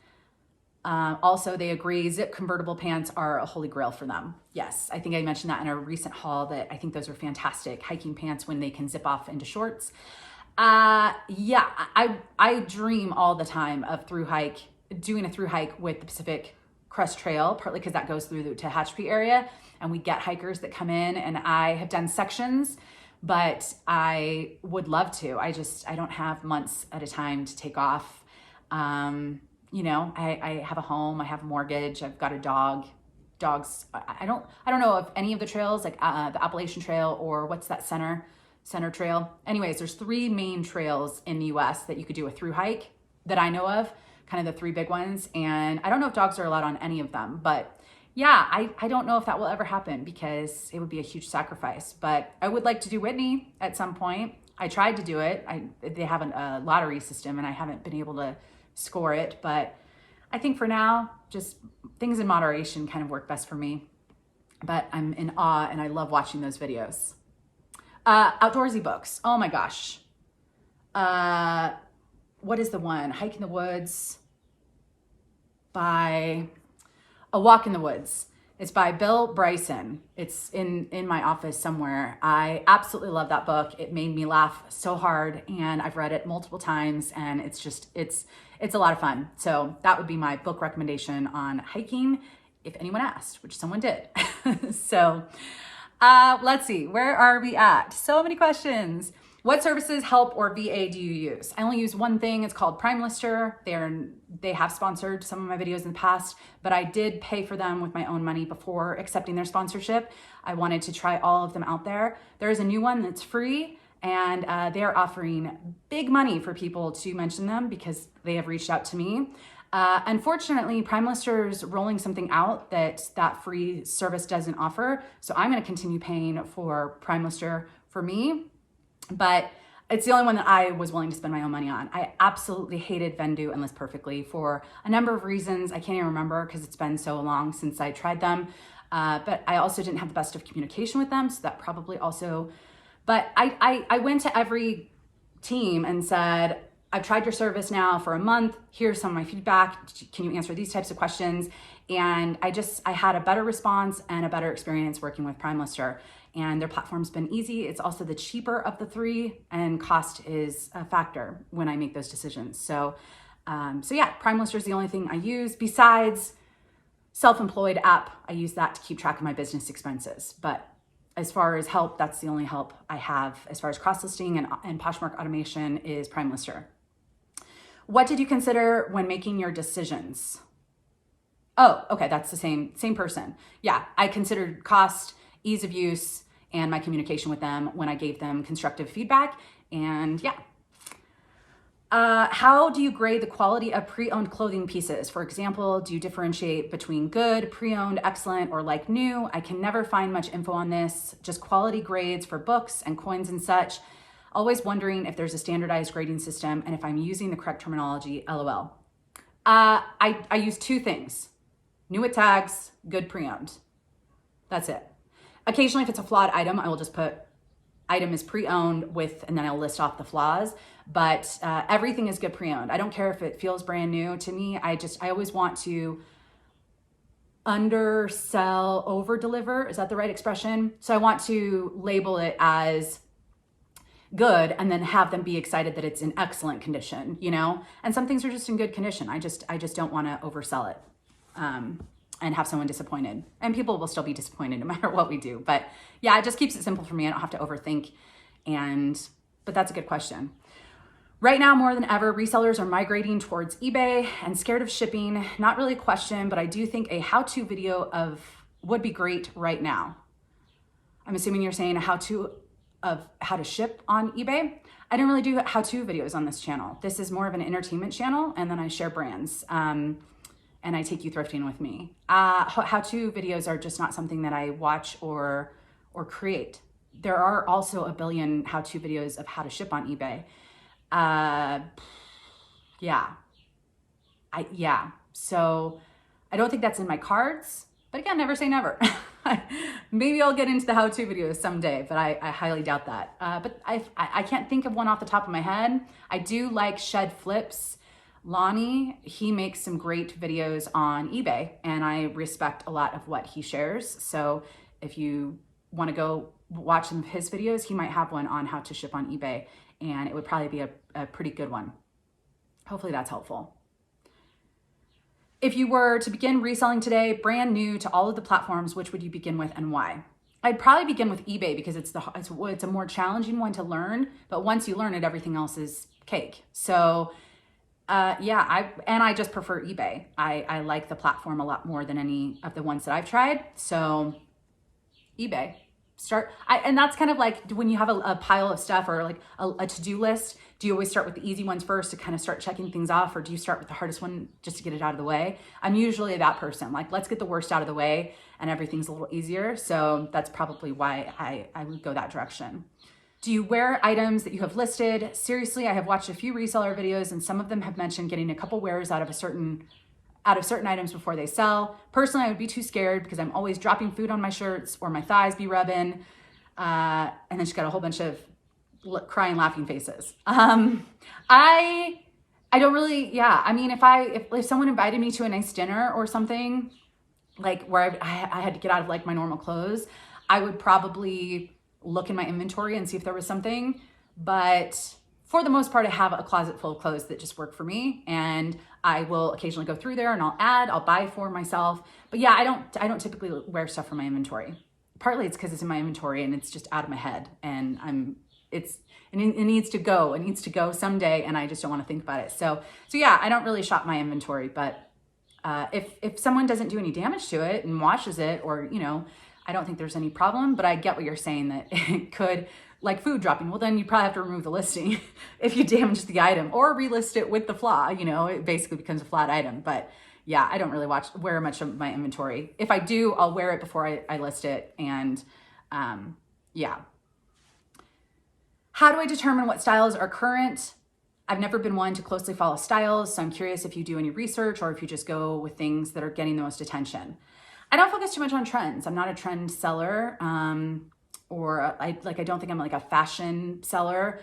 Also, they agree zip convertible pants are a holy grail for them. Yes, I think I mentioned that in a recent haul that I think those are fantastic hiking pants when they can zip off into shorts. Yeah, I dream all the time of doing a through hike with the Pacific Crest Trail, partly because that goes through the Tehachapi area and we get hikers that come in, and I have done sections, but I would love to. I don't have months at a time to take off. I have a home, I have a mortgage, I've got a dog. Dogs, I don't know of any of the trails, like the Appalachian Trail or what's that center trail. Anyways, there's 3 main trails in the US that you could do a through hike that I know of, kind of the 3 big ones. And I don't know if dogs are allowed on any of them, but yeah, I don't know if that will ever happen because it would be a huge sacrifice, but I would like to do Whitney at some point. I tried to do it. They have a lottery system and I haven't been able to score it, but I think for now, just things in moderation kind of work best for me. But I'm in awe and I love watching those videos. Outdoorsy books. Oh my gosh. What is the one? Hike in the Woods by A Walk in the Woods. It's by Bill Bryson. It's in my office somewhere. I absolutely love that book. It made me laugh so hard and I've read it multiple times and it's a lot of fun. So that would be my book recommendation on hiking if anyone asked, which someone did. So Let's see, where are we at? So many questions. What services, help, or VA do you use? I only use one thing. It's called PrimeLister. They have sponsored some of my videos in the past, but I did pay for them with my own money before accepting their sponsorship. I wanted to try all of them out there. There is a new one that's free, and they are offering big money for people to mention them because they have reached out to me. Unfortunately, PrimeLister is rolling something out that free service doesn't offer. So I'm going to continue paying for PrimeLister for me, but it's the only one that I was willing to spend my own money on. I absolutely hated Vendoo and List Perfectly for a number of reasons. I can't even remember because it's been so long since I tried them. But I also didn't have the best of communication with them. So that probably also, but I went to every team and said, I've tried your service now for a month. Here's some of my feedback. Can you answer these types of questions? And I had a better response and a better experience working with PrimeLister. And their platform's been easy. It's also the cheaper of the three, and cost is a factor when I make those decisions. So yeah, PrimeLister is the only thing I use besides Self-Employed app. I use that to keep track of my business expenses. But as far as help, that's the only help I have as far as cross-listing and Poshmark automation is PrimeLister. What did you consider when making your decisions? Oh, okay, that's the same person. Yeah, I considered cost, ease of use, and my communication with them when I gave them constructive feedback. And yeah. How do you grade the quality of pre-owned clothing pieces? For example, do you differentiate between good, pre-owned, excellent, or like new? I can never find much info on this, just quality grades for books and coins and such. Always wondering if there's a standardized grading system and if I'm using the correct terminology, LOL. I use two things: new with tags, good pre-owned. That's it. Occasionally, if it's a flawed item, I will just put item is pre-owned with, and then I'll list off the flaws, but everything is good pre-owned. I don't care if it feels brand new to me. I always want to undersell, over deliver. Is that the right expression? So I want to label it as good and then have them be excited that it's in excellent condition, you know? And some things are just in good condition. I just don't want to oversell it and have someone disappointed. And people will still be disappointed no matter what we do. But yeah, it just keeps it simple for me. I don't have to overthink. But that's a good question. Right now, more than ever, resellers are migrating towards eBay and scared of shipping. Not really a question, but I do think a how-to video would be great right now. I'm assuming you're saying a how-to of how to ship on eBay. I don't really do how-to videos on this channel. This is more of an entertainment channel, and then I share brands and I take you thrifting with me. How-to videos are just not something that I watch or create. There are also a billion how-to videos of how to ship on eBay. So I don't think that's in my cards, but again, never say never. Maybe I'll get into the how-to videos someday, but I highly doubt that. But I can't think of one off the top of my head. I do like Shed Flips. Lonnie, he makes some great videos on eBay, and I respect a lot of what he shares. So if you want to go watch some of his videos, he might have one on how to ship on eBay, and it would probably be a pretty good one. Hopefully that's helpful. If you were to begin reselling today, brand new to all of the platforms, which would you begin with and why? I'd probably begin with eBay because it's a more challenging one to learn, but once you learn it, everything else is cake. So I just prefer eBay. I like the platform a lot more than any of the ones that I've tried. So eBay. And that's kind of like when you have a pile of stuff or like a to-do list, do you always start with the easy ones first to kind of start checking things off, or do you start with the hardest one just to get it out of the way? I'm usually that person, like, let's get the worst out of the way and everything's a little easier. So that's probably why I would go that direction. Do you wear items that you have listed? Seriously, I have watched a few reseller videos and some of them have mentioned getting a couple wears out of certain items before they sell. Personally, I would be too scared because I'm always dropping food on my shirts or my thighs be rubbing. And then she's got a whole bunch of crying, laughing faces. I don't really, I mean, if someone invited me to a nice dinner or something, like where I had to get out of like my normal clothes, I would probably look in my inventory and see if there was something. But for the most part, I have a closet full of clothes that just work for me, and I will occasionally go through there and I'll buy for myself. But yeah, I don't typically wear stuff from my inventory. partly it's because it's in my inventory and it's just out of my head, and it needs to go. It needs to go someday, and I just don't want to think about it. So yeah, I don't really shop my inventory, but if someone doesn't do any damage to it and washes it, or, I don't think there's any problem, but I get what you're saying, that it could, like food dropping. Well, then you probably have to remove the listing if you damage the item, or relist it with the flaw, it basically becomes a flat item. But yeah, I don't really wear much of my inventory. If I do, I'll wear it before I list it. And yeah. How do I determine what styles are current? I've never been one to closely follow styles, so I'm curious if you do any research or if you just go with things that are getting the most attention. I don't focus too much on trends. I'm not a trend seller, or I don't think I'm like a fashion seller.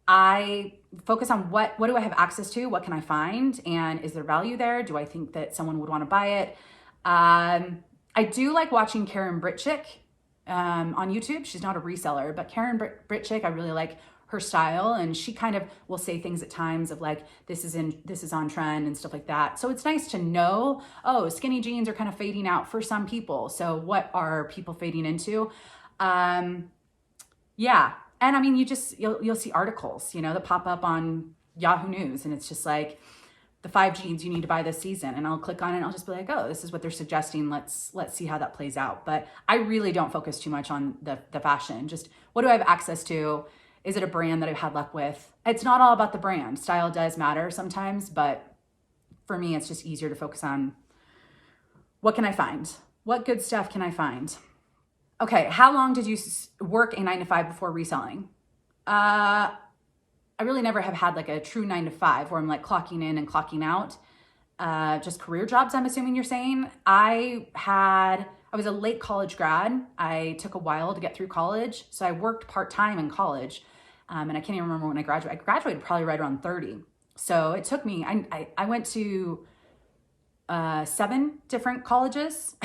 I focus on what do I have access to? What can I find? And is there value there? Do I think that someone would want to buy it? I do like watching Karen Britchick on YouTube. She's not a reseller, but Karen Britchick, I really like her style, and she kind of will say things at times of like, this is on trend and stuff like that. So it's nice to know, oh, skinny jeans are kind of fading out for some people. So what are people fading into? Yeah. And I mean, you'll see articles, that pop up on Yahoo News, and it's just like the 5 jeans you need to buy this season. And I'll click on it and I'll just be like, oh, this is what they're suggesting. Let's see how that plays out. But I really don't focus too much on the fashion. Just what do I have access to? Is it a brand that I've had luck with? It's not all about the brand. Style does matter sometimes, but for me, it's just easier to focus on what can I find? What good stuff can I find? Okay, how long did you work a 9 to 5 before reselling? I really never have had like a true 9 to 5 where I'm like clocking in and clocking out. Just career jobs, I'm assuming you're saying. I was a late college grad. I took a while to get through college. So I worked part-time in college. And I can't even remember when I graduated. I graduated probably right around 30. So it took me, I went to 7 different colleges.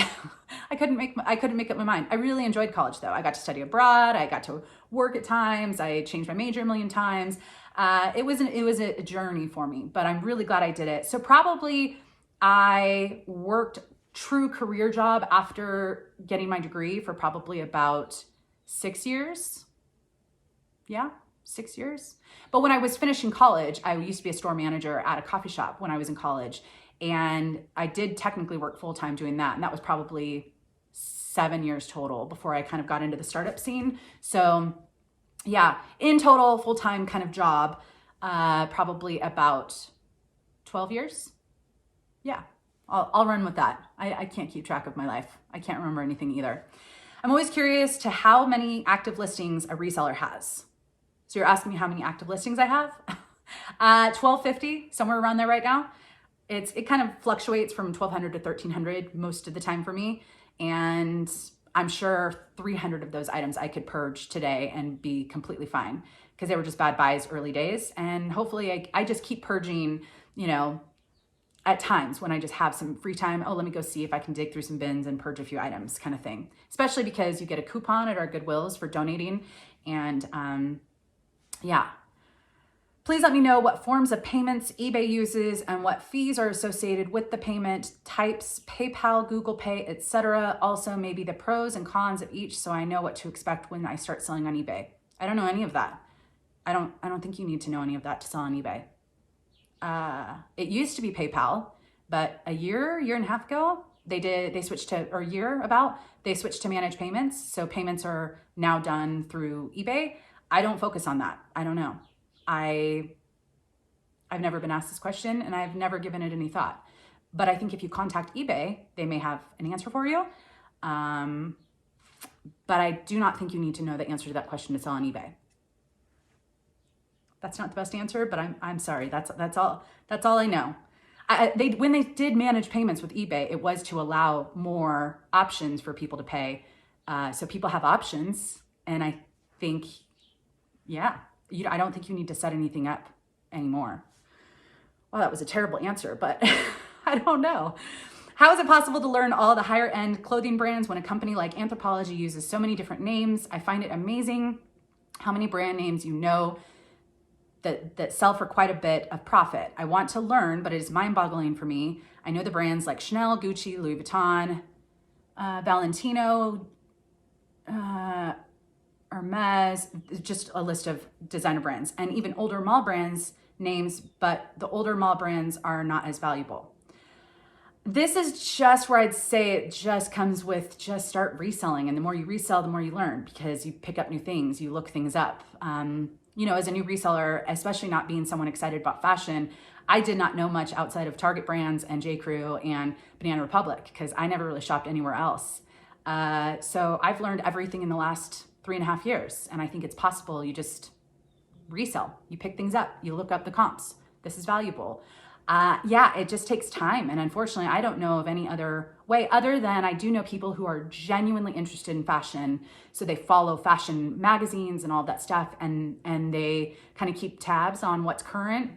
I couldn't make up my mind. I really enjoyed college though. I got to study abroad. I got to work at times. I changed my major a million times. It was a journey for me, but I'm really glad I did it. So probably I worked true career job after getting my degree for probably about 6 years. Yeah, 6 years. But when I was finishing college, I used to be a store manager at a coffee shop when I was in college. And I did technically work full-time doing that. And that was probably 7 years total before I kind of got into the startup scene. So yeah, in total, full-time kind of job, probably about 12 years. Yeah, I'll run with that. I can't keep track of my life. I can't remember anything either. I'm always curious to how many active listings a reseller has. So you're asking me how many active listings I have? 1250, somewhere around there right now. It kind of fluctuates from 1200 to 1300 most of the time for me. And I'm sure 300 of those items I could purge today and be completely fine, because they were just bad buys early days. And hopefully I just keep purging, at times when I just have some free time. Oh, let me go see if I can dig through some bins and purge a few items kind of thing. Especially because you get a coupon at our Goodwills for donating. And yeah. Please let me know what forms of payments eBay uses and what fees are associated with the payment types, PayPal, Google Pay, etc. Also, maybe the pros and cons of each, so I know what to expect when I start selling on eBay. I don't know any of that. I don't think you need to know any of that to sell on eBay. It used to be PayPal, but a year and a half ago, they switched to, or a year about, they switched to managed payments. So payments are now done through eBay. I don't focus on that. I don't know. I've never been asked this question and I've never given it any thought. But I think if you contact eBay, they may have an answer for you. But I do not think you need to know the answer to that question to sell on eBay. That's not the best answer, but I'm sorry. That's all I know. When they did manage payments with eBay, it was to allow more options for people to pay. So people have options, and I think, yeah. I don't think you need to set anything up anymore. Well, that was a terrible answer, but I don't know. How is it possible to learn all the higher end clothing brands when a company like Anthropologie uses so many different names? I find it amazing how many brand names you know that sell for quite a bit of profit. I want to learn, but it is mind-boggling for me. I know the brands like Chanel, Gucci, Louis Vuitton, Valentino, Hermes, just a list of designer brands, and even older mall brands names, but the older mall brands are not as valuable. This is just where I'd say it just comes with just start reselling. And the more you resell, the more you learn, because you pick up new things, you look things up. As a new reseller, especially not being someone excited about fashion, I did not know much outside of Target brands and J. Crew and Banana Republic, because I never really shopped anywhere else. So I've learned everything in the last 3.5 years. And I think it's possible. You just resell, you pick things up, you look up the comps. This is valuable. It just takes time. And unfortunately, I don't know of any other way other than I do know people who are genuinely interested in fashion. So they follow fashion magazines and all that stuff, and they kind of keep tabs on what's current.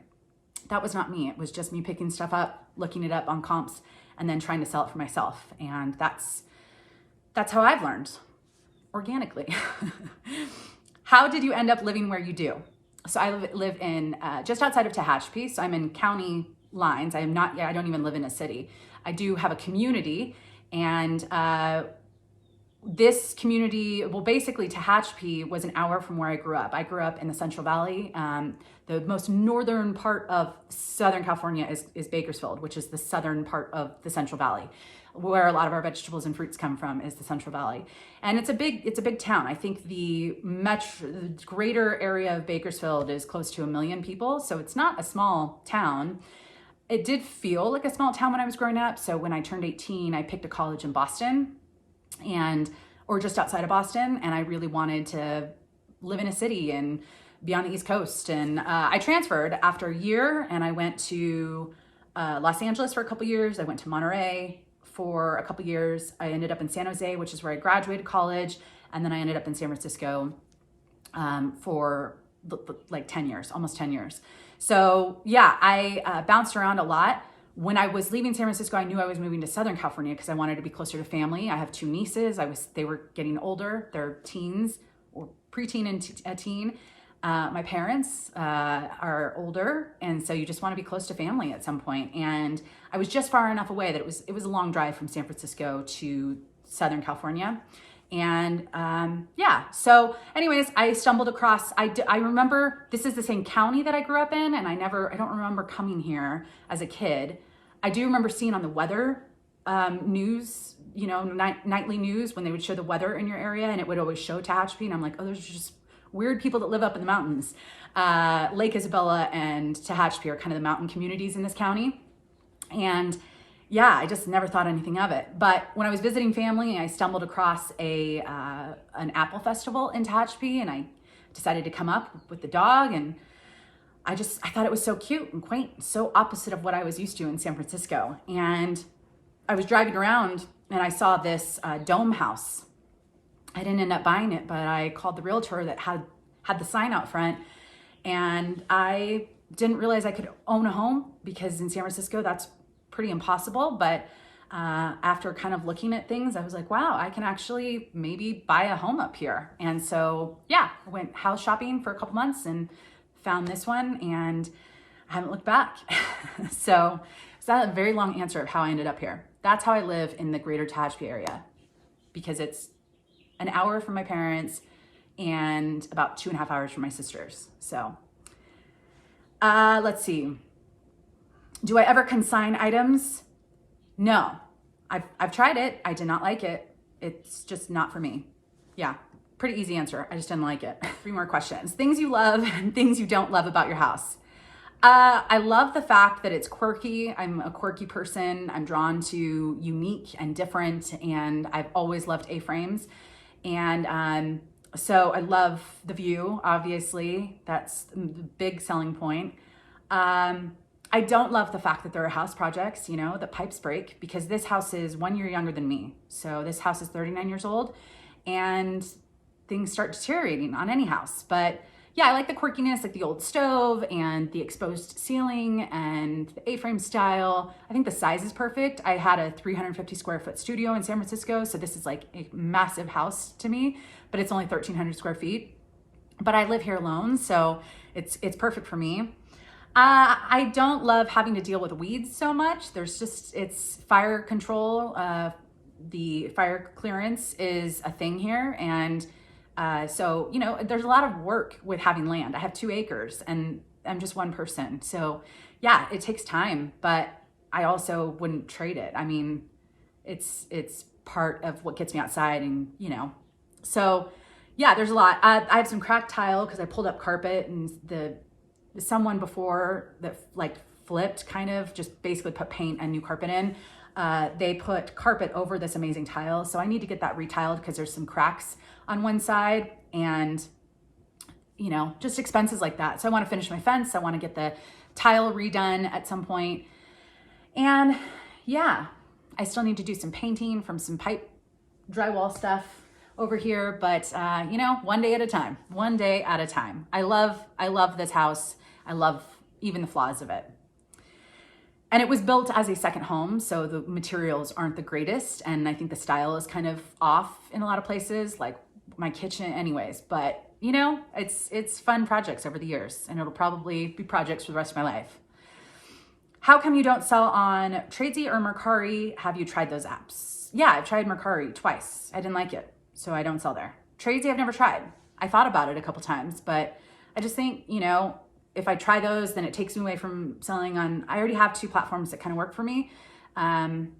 That was not me. It was just me picking stuff up, looking it up on comps, and then trying to sell it for myself. And that's how I've learned, organically. How did you end up living where you do? So I live in just outside of Tehachapi. So I'm in county lines. I don't even live in a city. I do have a community, and this community, well, basically Tehachapi was an hour from where I grew up. I grew up in the Central Valley. The most northern part of Southern California is Bakersfield, which is the southern part of the Central Valley. Where a lot of our vegetables and fruits come from is the Central Valley. And it's a big town. I think the greater area of Bakersfield is close to 1 million people. So it's not a small town. It did feel like a small town when I was growing up. So when I turned 18, I picked a college in Boston or just outside of Boston. And I really wanted to live in a city and be on the East Coast. And I transferred after a year, and I went to Los Angeles for a couple years. I went to Monterey for a couple years. I ended up in San Jose, which is where I graduated college. And then I ended up in San Francisco for like 10 years, almost 10 years. So yeah, I bounced around a lot. When I was leaving San Francisco, I knew I was moving to Southern California because I wanted to be closer to family. I have 2 nieces. They were getting older. They're teens or preteen and teen. My parents are older, and so you just want to be close to family at some point. And I was just far enough away that it was a long drive from San Francisco to Southern California. And so anyways, I stumbled across, I remember this is the same county that I grew up in, and I don't remember coming here as a kid. I do remember seeing on the weather news, nightly news, when they would show the weather in your area, and it would always show Tehachapi, and I'm like, oh, there's just weird people that live up in the mountains. Lake Isabella and Tehachapi are kind of the mountain communities in this county. And yeah, I just never thought anything of it. But when I was visiting family, I stumbled across an apple festival in Tehachapi, and I decided to come up with the dog. And I thought it was so cute and quaint, so opposite of what I was used to in San Francisco. And I was driving around and I saw this dome house. I didn't end up buying it, but I called the realtor that had the sign out front, and I didn't realize I could own a home, because in San Francisco that's pretty impossible. But after kind of looking at things, I was like, wow, I can actually maybe buy a home up here. And so yeah, I went house shopping for a couple months and found this one, and I haven't looked back. So that's a very long answer of how I ended up here. That's how I live in the greater Tehachapi area, because it's an hour from my parents and about 2.5 hours from my sisters. So let's see. Do I ever consign items? No. I've tried it. I did not like it. It's just not for me. Yeah, pretty easy answer. I just didn't like it. 3 more questions. Things you love and things you don't love about your house. I love the fact that it's quirky. I'm a quirky person. I'm drawn to unique and different, and I've always loved A-frames. And so I love the view, obviously. That's the big selling point. I don't love the fact that there are house projects, the pipes break, because this house is 1 year younger than me. So this house is 39 years old, and things start deteriorating on any house. But yeah, I like the quirkiness, like the old stove and the exposed ceiling and the A-frame style. I think the size is perfect. I had a 350 square foot studio in San Francisco, so this is like a massive house to me, but it's only 1,300 square feet. But I live here alone, so it's perfect for me. I don't love having to deal with weeds so much. It's fire control the fire clearance is a thing here. And so, you know, there's a lot of work with having land. I have 2 acres and I'm just one person. So yeah, it takes time, but I also wouldn't trade it. I mean, it's part of what gets me outside and, you know, so yeah, there's a lot. I have some cracked tile because I pulled up carpet and someone before that like flipped, kind of just basically put paint and new carpet in. They put carpet over this amazing tile. So I need to get that retiled because there's some cracks on one side and, you know, just expenses like that. So I want to finish my fence. I want to get the tile redone at some point. And yeah, I still need to do some painting from some pipe drywall stuff over here, but you know, one day at a time, one day at a time. I love this house. I love even the flaws of it. And it was built as a second home, so the materials aren't the greatest, and I think the style is kind of off in a lot of places, like my kitchen anyways, but you know, it's fun projects over the years, and it'll probably be projects for the rest of my life. How come you don't sell on Tradesy or Mercari? Have you tried those apps? Yeah, I've tried Mercari twice. I didn't like it, so I don't sell there. Tradesy I've never tried. I thought about it a couple times, but I just think, you know, if I try those, then it takes me away from selling on, I already have 2 platforms that kind of work for me. And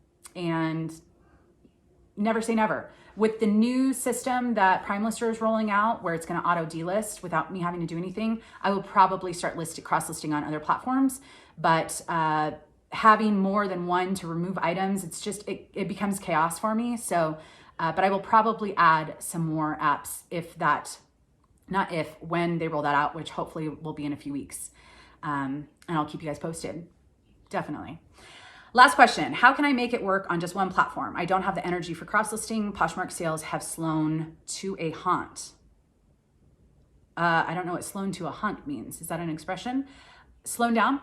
never say never. With the new system that PrimeLister is rolling out, where it's going to auto delist without me having to do anything, I will probably start cross-listing on other platforms. But having more than one to remove items, it's just, it becomes chaos for me. So, but I will probably add some more apps when they roll that out, which hopefully will be in a few weeks. And I'll keep you guys posted. Definitely. Last question. How can I make it work on just one platform? I don't have the energy for cross-listing. Poshmark sales have slown to a haunt. I don't know what slown to a haunt means. Is that an expression? Slowed down?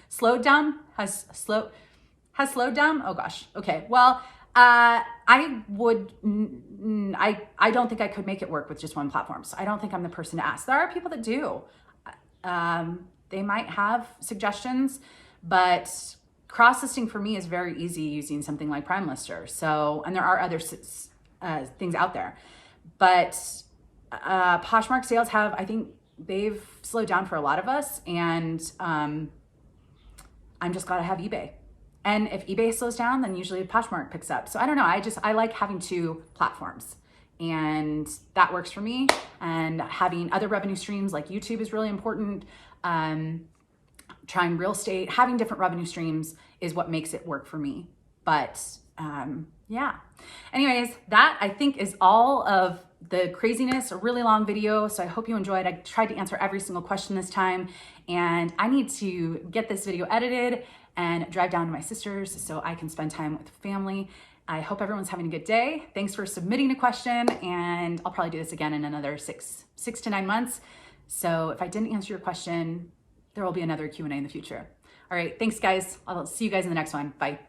Slowed down? Has slowed down? Oh gosh. Okay. Well, I don't think I could make it work with just one platform. So I don't think I'm the person to ask. There are people that do. They might have suggestions, but cross-listing for me is very easy using something like PrimeLister. So, and there are other things out there, but Poshmark sales I think they've slowed down for a lot of us, and I'm just glad I have eBay. And if eBay slows down, then usually Poshmark picks up. So I don't know. I like having 2 platforms, and that works for me. And having other revenue streams like YouTube is really important. Trying real estate, having different revenue streams is what makes it work for me. But yeah. Anyways, that I think is all of the craziness. A really long video, so I hope you enjoyed. I tried to answer every single question this time, and I need to get this video edited and drive down to my sister's so I can spend time with family. I hope everyone's having a good day. Thanks for submitting a question, and I'll probably do this again in another six to 9 months. So if I didn't answer your question, there will be another Q&A in the future. All right, thanks guys. I'll see you guys in the next one. Bye.